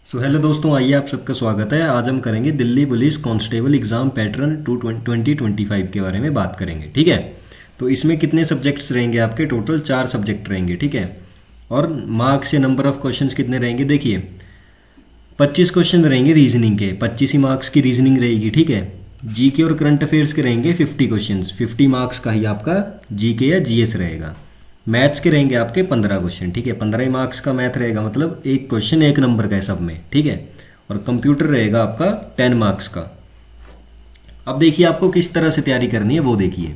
So hello दोस्तों, आइए आप सबका स्वागत है। आज हम करेंगे Delhi police constable exam pattern 2025 के बारे में बात करेंगे। ठीक है, तो इसमें कितने सब्जेक्ट्स रहेंगे आपके? टोटल 4 सब्जेक्ट रहेंगे। ठीक है, और मार्क्स या नंबर ऑफ क्वेश्चंस कितने रहेंगे? देखिए 25 क्वेश्चन रहेंगे रीजनिंग के, 25 ही मार्क्स की रीजनिंग रहेगी। ठीक है, जीके और करंट अफेयर्स के रहेंगे 50 क्वेश्चन, 50 मार्क्स का ही आपका जीके या जीएस रहेगा। मैथ्स के रहेंगे आपके 15 क्वेश्चन। ठीक है, 15 ही मार्क्स का मैथ रहेगा, मतलब एक क्वेश्चन एक नंबर का है सब में। ठीक है, और कंप्यूटर रहेगा आपका 10 मार्क्स का। अब देखिए आपको किस तरह से तैयारी करनी है वो देखिए।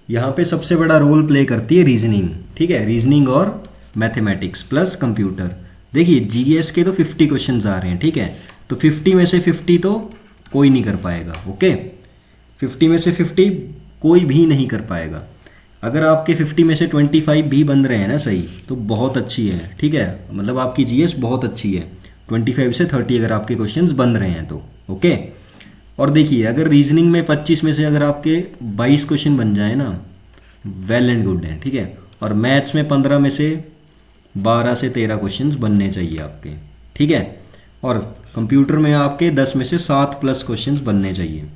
यहाँ पे सबसे बड़ा रोल प्ले करती है रीजनिंग। ठीक है, रीजनिंग और मैथमेटिक्स प्लस कंप्यूटर। देखिए जीएस के तो 50 क्वेश्चन आ रहे हैं। ठीक है, तो 50 में से 50 तो कोई नहीं कर पाएगा। ओके, 50 में से 50 कोई भी नहीं कर पाएगा। अगर आपके 50 में से 25 भी बन रहे हैं ना सही, तो बहुत अच्छी है। ठीक है, मतलब आपकी जीएस बहुत अच्छी है। 25 से 30 अगर आपके क्वेश्चंस बन रहे हैं तो ओके। और देखिए अगर रीजनिंग में 25 में से अगर आपके 22 क्वेश्चन बन जाए ना, वेल एंड गुड है। ठीक है, और मैथ्स में 15 में से 12 से 13 क्वेश्चन बनने चाहिए आपके। ठीक है, और कंप्यूटर में आपके 10 में से 7 प्लस क्वेश्चन बनने चाहिए।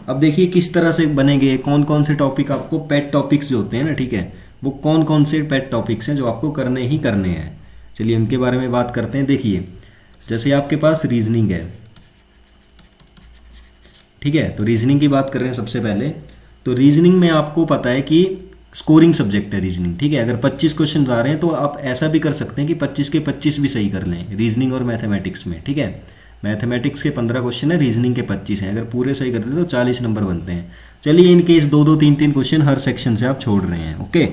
अब देखिए किस तरह से बनेंगे, कौन कौन से टॉपिक आपको पेट टॉपिक्स जो होते हैं ना, ठीक है, वो कौन कौन से पेट टॉपिक्स हैं जो आपको करने ही करने हैं। चलिए उनके बारे में बात करते हैं। देखिए जैसे आपके पास रीजनिंग है, ठीक है, तो रीजनिंग की बात कर रहे हैं सबसे पहले। तो रीजनिंग में आपको पता है कि स्कोरिंग सब्जेक्ट है रीजनिंग। ठीक है, अगर 25 क्वेश्चन आ रहे हैं तो आप ऐसा भी कर सकते हैं कि 25 के 25 भी सही कर लें रीजनिंग और मैथमेटिक्स में। ठीक है, मैथमेटिक्स के 15 क्वेश्चन है, रीजनिंग के 25 हैं। अगर पूरे सही करते तो 40 नंबर बनते हैं। चलिए in case 2-2, 3-3 question her section से आप छोड़ रहे हैं, ओके,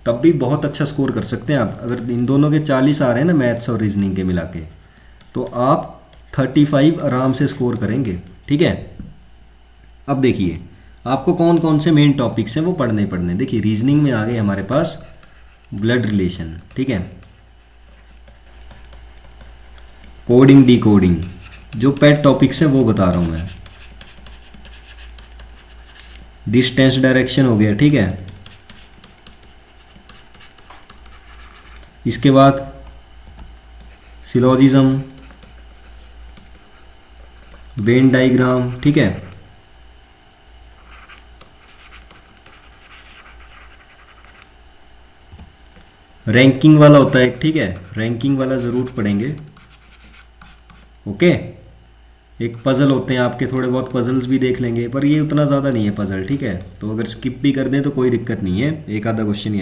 तब भी बहुत अच्छा स्कोर कर सकते हैं आप। अगर इन दोनों के 40 आ रहे हैं ना मैथ्स और रीजनिंग के मिला के, तो आप 35 आराम से स्कोर करेंगे। ठीक है, अब देखिए आपको कौन कौन से मेन टॉपिक्स हैं वो पढ़ने। देखिए रीजनिंग में आ गए हमारे पास ब्लड रिलेशन। ठीक है, कोडिंग डिकोडिंग, जो पेट टॉपिक्स हैं वो बता रहा हूं मैं। डिस्टेंस डायरेक्शन हो गया। ठीक है, इसके बाद सिलोजिज्म, वेन डायग्राम। ठीक है, रैंकिंग वाला होता है। ठीक है, रैंकिंग वाला जरूर पढ़ेंगे। ओके, एक पजल होते हैं आपके, थोड़े बहुत पजल्स भी देख लेंगे, पर ये उतना ज़्यादा नहीं है पजल। ठीक है, तो अगर स्किप भी कर दें तो कोई दिक्कत नहीं है, एक आधा क्वेश्चन ही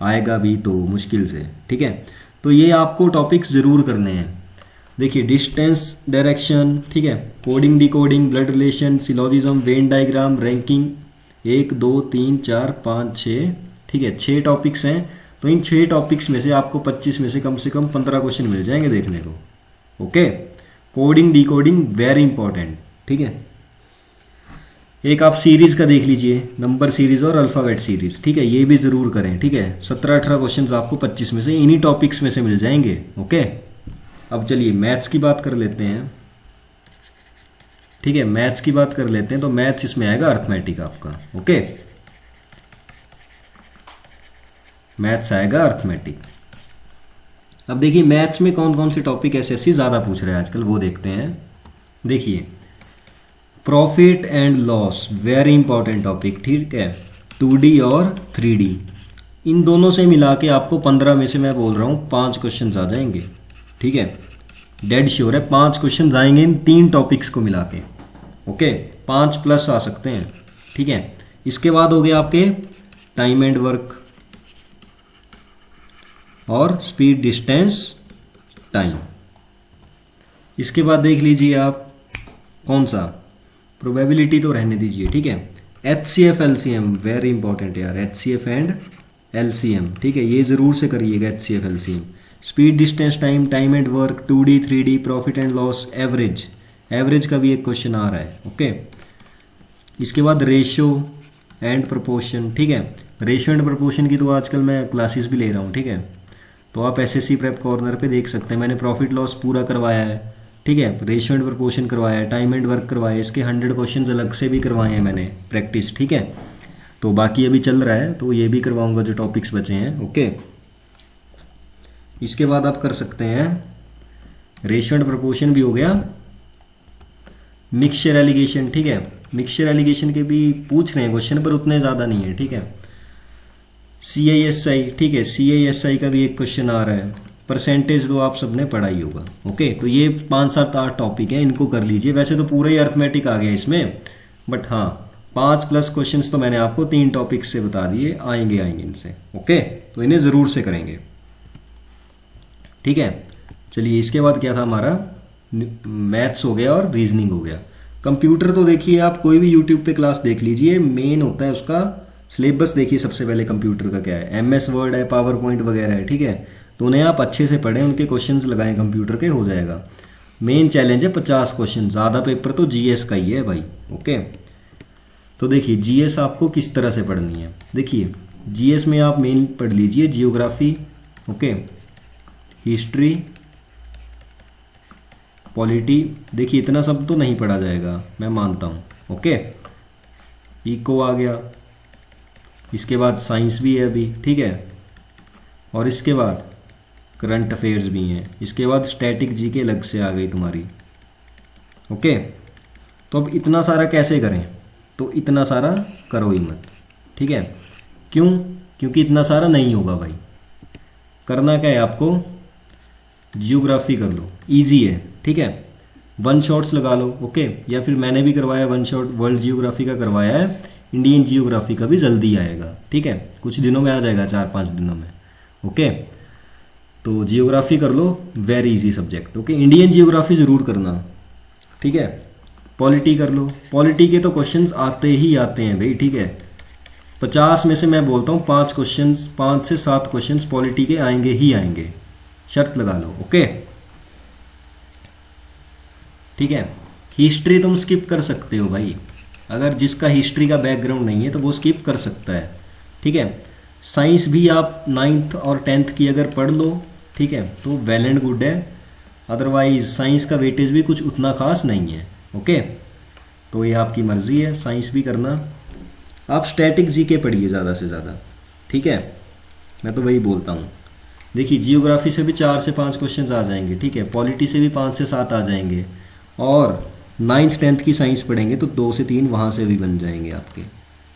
आएगा भी तो मुश्किल से। ठीक है, तो ये आपको टॉपिक्स ज़रूर करने हैं। देखिए डिस्टेंस डायरेक्शन, ठीक है, coding decoding, blood relation, syllogism, Venn diagram, ranking, 1 2 3 4 5 6। ठीक है, 6 टॉपिक्स हैं। तो इन 6 टॉपिक्स में से आपको 25 में से कम 15 क्वेश्चन मिल जाएंगे देखने को। Okay, coding decoding very important. ठीक है, एक आप सीरीज का देख लीजिए, नंबर सीरीज और अल्फाबेट सीरीज। ठीक है, ये भी जरूर करें। ठीक है, 17-18 क्वेश्चन आपको 25 में से इन्हीं टॉपिक्स में से मिल जाएंगे। ओके, अब चलिए मैथ्स की बात कर लेते हैं। ठीक है, मैथ्स की बात कर लेते हैं, तो मैथ्स इसमें आएगा अर्थमेटिक आपका। ओके, मैथ्स आएगा अर्थमेटिक। अब देखिए मैथ्स में कौन कौन से टॉपिक एसएससी ज्यादा पूछ रहे हैं आजकल वो देखते हैं। देखिए profit and loss, very important topic. ठीक है, 2D और 3D, इन दोनों से मिला के आपको 15 में से मैं बोल रहा हूँ 5 क्वेश्चन आ जाएंगे। ठीक है, डेड श्योर है 5 क्वेश्चन आएंगे इन 3 टॉपिक्स को मिला के। ओके, 5 प्लस आ सकते हैं। ठीक है, इसके बाद हो गया आपके टाइम एंड वर्क और स्पीड डिस्टेंस टाइम। इसके बाद देख लीजिए आप कौन सा, प्रोबेबिलिटी तो रहने दीजिए। ठीक है, HCF LCM वेरी इंपॉर्टेंट यार, HCF एंड LCM। ठीक है, ये जरूर से करिएगा HCF LCM। Speed distance time, time and work, 2D 3D, profit and loss, average, average का भी एक क्वेश्चन आ रहा है। ओके, इसके बाद रेशियो एंड प्रोपोर्शन। ठीक है, रेशियो एंड प्रोपोर्शन की तो आजकल मैं क्लासेस भी ले रहा हूँ। ठीक है, तो आप एसएससी प्रेप कॉर्नर पे देख सकते हैं, मैंने प्रॉफिट लॉस पूरा करवाया है। ठीक है, रेशियो एंड प्रोपोर्शन करवाया है, टाइम एंड वर्क करवाया है, इसके 100 क्वेश्चन अलग से भी करवाए हैं मैंने प्रैक्टिस। ठीक है, तो बाकी अभी चल रहा है, तो ये भी करवाऊंगा जो टॉपिक्स बचे हैं। ओके, इसके बाद आप कर सकते हैं रेशियो एंड प्रोपोर्शन भी हो गया, मिक्सचर एलिगेशन, ठीक है, मिक्सचर एलिगेशन के भी पूछ रहे हैं क्वेश्चन पर उतने ज़्यादा नहीं है, ठीक है। CISI, ठीक है, CISI का भी एक क्वेश्चन आ रहा है, परसेंटेज तो आप सबने पढ़ा ही होगा। ओके, तो ये 5 7 8 टॉपिक हैं, इनको कर लीजिए। वैसे तो पूरा ही अर्थमेटिक आ गया इसमें, बट हाँ 5+ क्वेश्चंस तो मैंने आपको 3 टॉपिक से बता दिए, आएंगे इनसे। ओके, तो इन्हें ज़रूर से करेंगे, ठीक है। चलिए, इसके बाद क्या था हमारा, मैथ्स हो गया और रीजनिंग हो गया। कंप्यूटर तो देखिए आप कोई भी यूट्यूब पे क्लास देख लीजिए, मेन होता है उसका सिलेबस। देखिए सबसे पहले कंप्यूटर का क्या है, MS वर्ड है, पावर पॉइंट वगैरह है, ठीक है। तो उन्हें आप अच्छे से पढ़ें, उनके क्वेश्चंस लगाएं कंप्यूटर के, हो जाएगा। मेन चैलेंज है 50 क्वेश्चन, ज़्यादा पेपर तो GS का ही है भाई। ओके, तो देखिए GS आपको किस तरह से पढ़नी है। देखिए GS में आप मेन पढ़ लीजिए जियोग्राफी, ओके, हिस्ट्री, पॉलिटी। देखिए इतना सब तो नहीं पढ़ा जाएगा, मैं मानता हूँ। ओके, इको आ गया, इसके बाद साइंस भी है अभी, ठीक है, और इसके बाद करंट अफेयर्स भी हैं, इसके बाद स्टैटिक जीके अलग से आ गई तुम्हारी। ओके, तो अब इतना सारा कैसे करें, तो इतना सारा करो ही मत, ठीक है। क्यों? क्योंकि इतना सारा नहीं होगा भाई। करना क्या है आपको, जियोग्राफी कर लो, इजी है, ठीक है। 1 शॉट्स लगा लो, ओके, या फिर मैंने भी करवाया 1 शॉट, वर्ल्ड जियोग्राफी का करवाया है, इंडियन जियोग्राफी का भी जल्दी आएगा, ठीक है, कुछ दिनों में आ जाएगा, 4-5 दिनों में। ओके, तो जियोग्राफी कर लो, very easy subject. Okay, Indian geography ज़रूर करना, ठीक है। पॉलिटी कर लो, पॉलिटी के तो क्वेश्चंस आते ही आते हैं भाई, ठीक है। 50 में से मैं बोलता हूँ 5 क्वेश्चंस, 5 से 7 क्वेश्चंस पॉलिटी के आएंगे ही आएंगे, शर्त लगा लो। ओके, ठीक है। हिस्ट्री तुम स्किप कर सकते हो भाई, अगर जिसका हिस्ट्री का बैकग्राउंड नहीं है तो वो स्किप कर सकता है, ठीक है। साइंस भी आप 9th और 10th की अगर पढ़ लो, ठीक है, तो वेल एंड गुड है, अदरवाइज साइंस का वेटेज भी कुछ उतना खास नहीं है। ओके, तो ये आपकी मर्जी है, साइंस भी करना। आप स्टैटिक जीके पढ़िए ज़्यादा से ज़्यादा, ठीक है, मैं तो वही बोलता हूँ। देखिए जियोग्राफी से भी 4 से 5 क्वेश्चन आ जाएंगे, ठीक है, पॉलिटी से भी 5 से 7 आ जाएंगे, और 9th 10th की साइंस पढ़ेंगे तो 2 से 3 वहाँ से भी बन जाएंगे आपके,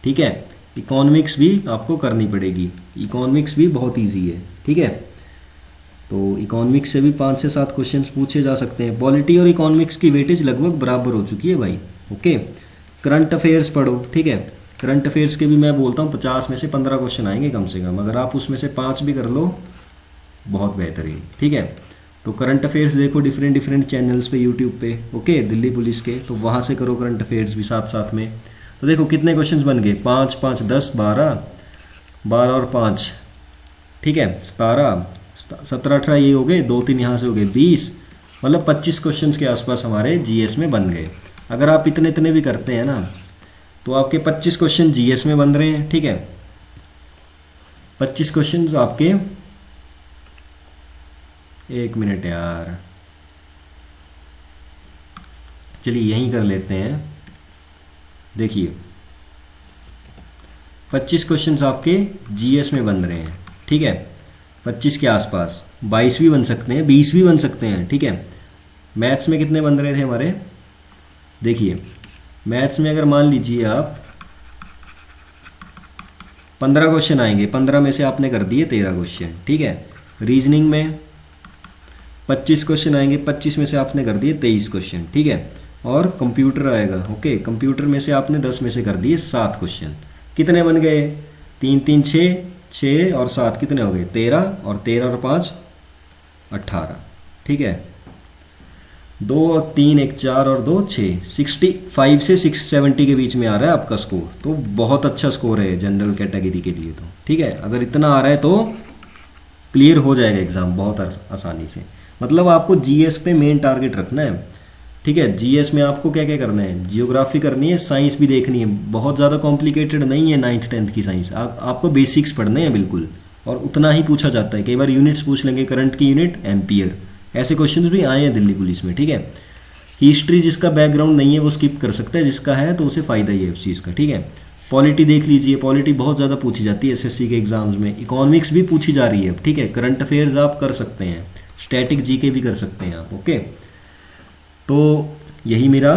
ठीक है। इकोनॉमिक्स भी आपको करनी पड़ेगी, इकोनॉमिक्स भी बहुत इजी है, ठीक है। तो इकोनॉमिक्स से भी 5 से 7 क्वेश्चंस पूछे जा सकते हैं। पॉलिटी और इकोनॉमिक्स की वेटेज लगभग बराबर हो चुकी है भाई। ओके, करंट अफेयर्स पढ़ो, ठीक है, करंट अफेयर्स के भी मैं बोलता हूँ 50 में से 15 क्वेश्चन आएंगे कम से कम, अगर आप उसमें से 5 भी कर लो बहुत बेहतरीन, ठीक है। तो करंट अफेयर्स देखो डिफरेंट चैनल्स पे, यूट्यूब पे, ओके, दिल्ली पुलिस के, तो वहाँ से करो करंट अफेयर्स भी साथ साथ में। तो देखो कितने क्वेश्चंस बन गए, 5 5 10 12 12 और 5, ठीक है, 17 17 18 ये हो गए, 2 3 यहाँ से हो गए 20, मतलब 25 क्वेश्चंस के आसपास हमारे जीएस में बन गए। अगर आप इतने भी करते हैं ना तो आपके 25 क्वेश्चन जीएस में बन रहे हैं, ठीक है। 25 क्वेश्चन आपके, 1 मिनट यार, चलिए यहीं कर लेते हैं। देखिए 25 क्वेश्चंस आपके जीएस में बन रहे हैं, ठीक है, 25 के आसपास, 22 भी बन सकते हैं, 20 भी बन सकते हैं, ठीक है। मैथ्स में कितने बन रहे थे हमारे, देखिए मैथ्स में अगर मान लीजिए आप 15 क्वेश्चन आएंगे, 15 में से आपने कर दिए 13 क्वेश्चन, ठीक है। रीजनिंग में 25 क्वेश्चन आएंगे, 25 में से आपने कर दिए 23 क्वेश्चन, ठीक है। और कंप्यूटर आएगा, ओके, कंप्यूटर में से आपने 10 में से कर दिए 7 क्वेश्चन। कितने बन गए, 3 3 6 6 और 7 कितने हो गए, 13, और 13 और 5 18, ठीक है। 2 और 3 1 4 और 2 6, 65 से 670 के बीच में आ रहा है आपका स्कोर, तो बहुत अच्छा स्कोर है जनरल कैटेगरी के लिए, तो ठीक है। अगर इतना आ रहा है तो क्लियर हो जाएगा एग्जाम बहुत आसानी से। मतलब आपको जीएस पे मेन टारगेट रखना है, ठीक है। जीएस में आपको क्या क्या करना है, जियोग्राफी करनी है, साइंस भी देखनी है, बहुत ज़्यादा कॉम्प्लिकेटेड नहीं है 9th 10th की साइंस, आपको बेसिक्स पढ़ने हैं बिल्कुल, और उतना ही पूछा जाता है। कई बार यूनिट्स पूछ लेंगे, करंट की यूनिट, एम्पियर, ऐसे क्वेश्चंस भी आए हैं दिल्ली पुलिस में, ठीक है। हिस्ट्री जिसका बैकग्राउंड नहीं है वो स्किप कर सकता है, जिसका है तो उसे फ़ायदा ही है उस चीज़ का, ठीक है। पॉलिटी देख लीजिए, पॉलिटी बहुत ज़्यादा पूछी जाती है एसएससी के एग्जाम्स में, इकोनॉमिक्स भी पूछी जा रही है, ठीक है। करंट अफेयर्स आप कर सकते हैं, स्टैटिक जीके भी कर सकते हैं आप। ओके, तो यही मेरा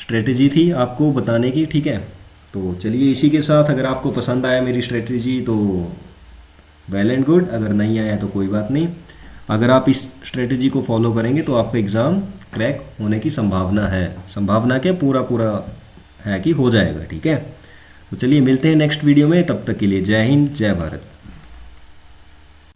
स्ट्रेटजी थी आपको बताने की, ठीक है। तो चलिए इसी के साथ, अगर आपको पसंद आया मेरी स्ट्रेटजी तो वेल एंड गुड, अगर नहीं आया तो कोई बात नहीं। अगर आप इस स्ट्रेटजी को फॉलो करेंगे तो आपका एग्ज़ाम क्रैक होने की संभावना है। संभावना क्या, पूरा पूरा है कि हो जाएगा, ठीक है। तो चलिए मिलते हैं नेक्स्ट वीडियो में, तब तक के लिए जय हिंद जय भारत।